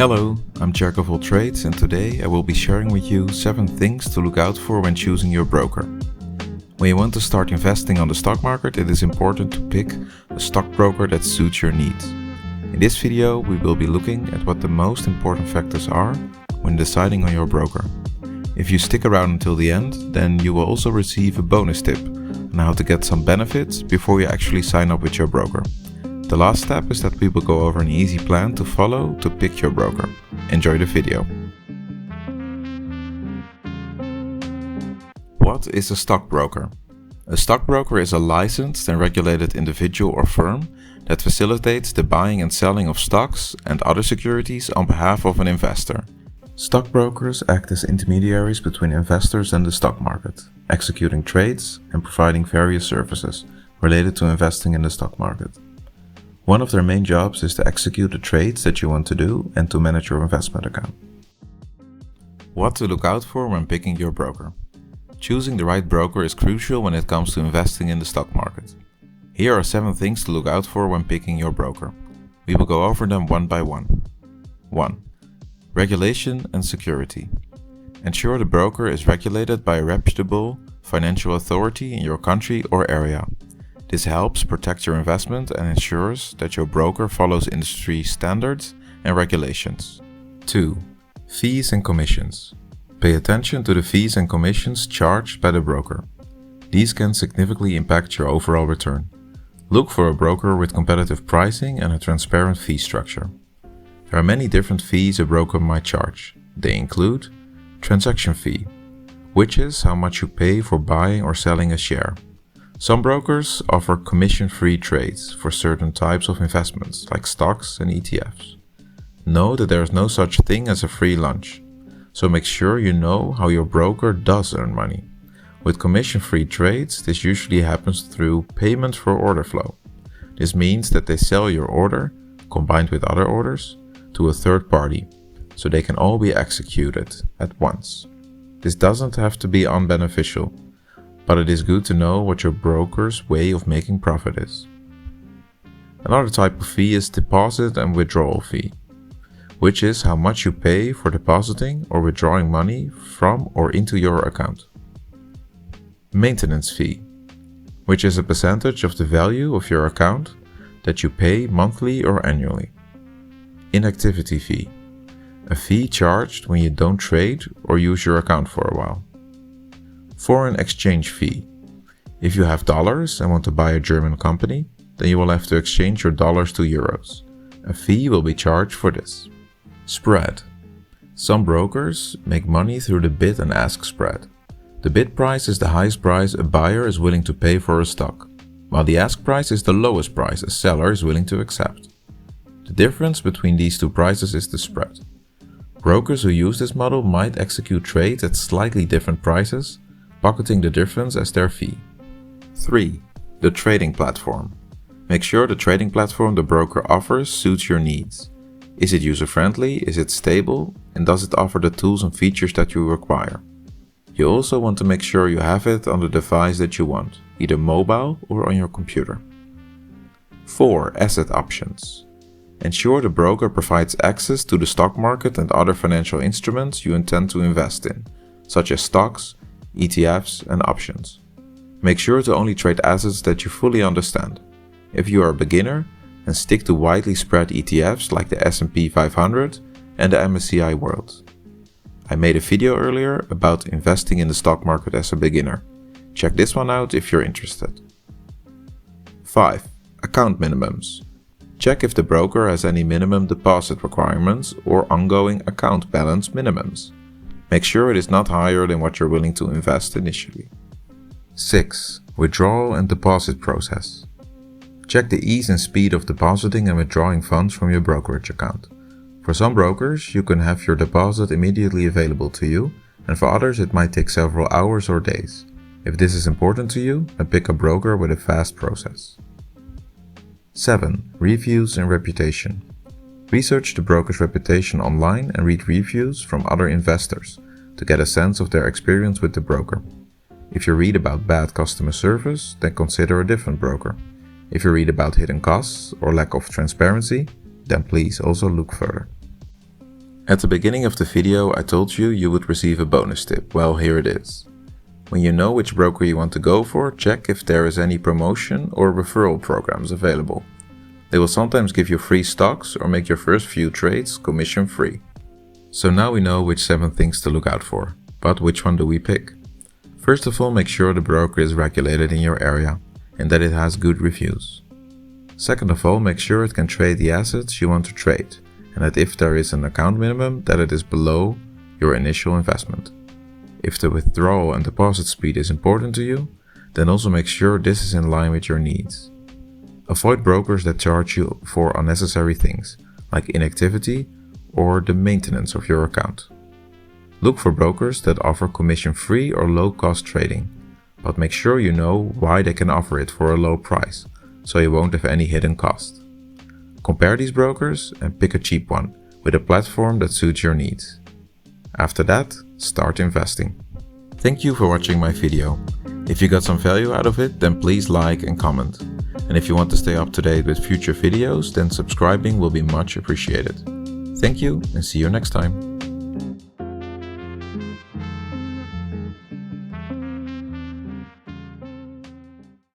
Hello, I'm Jack of all trades, and today I will be sharing with you 7 things to look out for when choosing your broker. When you want to start investing on the stock market, it is important to pick a stockbroker that suits your needs. In this video, we will be looking at what the most important factors are when deciding on your broker. If you stick around until the end, then you will also receive a bonus tip on how to get some benefits before you actually sign up with your broker. The last step is that we will go over an easy plan to follow to pick your broker. Enjoy the video. What is a stockbroker? A stockbroker is a licensed and regulated individual or firm that facilitates the buying and selling of stocks and other securities on behalf of an investor. Stockbrokers act as intermediaries between investors and the stock market, executing trades and providing various services related to investing in the stock market. One of their main jobs is to execute the trades that you want to do and to manage your investment account. What to look out for when picking your broker. Choosing the right broker is crucial when it comes to investing in the stock market. Here are 7 things to look out for when picking your broker. We will go over them one by one. 1. Regulation and security. Ensure the broker is regulated by a reputable financial authority in your country or area. This helps protect your investment and ensures that your broker follows industry standards and regulations. 2. Fees and commissions. Pay attention to the fees and commissions charged by the broker. These can significantly impact your overall return. Look for a broker with competitive pricing and a transparent fee structure. There are many different fees a broker might charge. They include transaction fee, which is how much you pay for buying or selling a share. Some brokers offer commission-free trades for certain types of investments like stocks and ETFs. Know that there is no such thing as a free lunch, so make sure you know how your broker does earn money. With commission-free trades, this usually happens through payment for order flow. This means that they sell your order, combined with other orders, to a third party, so they can all be executed at once. This doesn't have to be unbeneficial, but it is good to know what your broker's way of making profit is. Another type of fee is deposit and withdrawal fee, which is how much you pay for depositing or withdrawing money from or into your account. Maintenance fee, which is a percentage of the value of your account that you pay monthly or annually. Inactivity fee, a fee charged when you don't trade or use your account for a while. Foreign exchange fee. If you have dollars and want to buy a German company, then you will have to exchange your dollars to euros. A fee will be charged for this. Spread. Some brokers make money through the bid and ask spread. The bid price is the highest price a buyer is willing to pay for a stock, while the ask price is the lowest price a seller is willing to accept. The difference between these two prices is the spread. Brokers who use this model might execute trades at slightly different prices, pocketing the difference as their fee. 3. The trading platform. Make sure the trading platform the broker offers suits your needs. Is it user-friendly, is it stable, and does it offer the tools and features that you require? You also want to make sure you have it on the device that you want, either mobile or on your computer. 4. Asset options. Ensure the broker provides access to the stock market and other financial instruments you intend to invest in, such as stocks, ETFs, and options. Make sure to only trade assets that you fully understand. If you are a beginner, then stick to widely spread ETFs like the S&P 500 and the MSCI World. I made a video earlier about investing in the stock market as a beginner. Check this one out if you're interested. 5. Account minimums. Check if the broker has any minimum deposit requirements or ongoing account balance minimums. Make sure it is not higher than what you're willing to invest initially. 6. Withdrawal and deposit process. Check the ease and speed of depositing and withdrawing funds from your brokerage account. For some brokers, you can have your deposit immediately available to you, and for others it might take several hours or days. If this is important to you, then pick a broker with a fast process. 7. Reviews and reputation. Research the broker's reputation online and read reviews from other investors to get a sense of their experience with the broker. If you read about bad customer service, then consider a different broker. If you read about hidden costs or lack of transparency, then please also look further. At the beginning of the video I told you would receive a bonus tip. Well, here it is. When you know which broker you want to go for, check if there is any promotion or referral programs available. They will sometimes give you free stocks or make your first few trades commission free. So now we know which 7 things to look out for, but which one do we pick? First of all, make sure the broker is regulated in your area and that it has good reviews. Second of all, make sure it can trade the assets you want to trade and that if there is an account minimum, that it is below your initial investment. If the withdrawal and deposit speed is important to you, then also make sure this is in line with your needs. Avoid brokers that charge you for unnecessary things, like inactivity or the maintenance of your account. Look for brokers that offer commission-free or low-cost trading, but make sure you know why they can offer it for a low price, so you won't have any hidden cost. Compare these brokers and pick a cheap one with a platform that suits your needs. After that, start investing. Thank you for watching my video. If you got some value out of it, then please like and comment. And if you want to stay up to date with future videos, then subscribing will be much appreciated. Thank you and see you next time.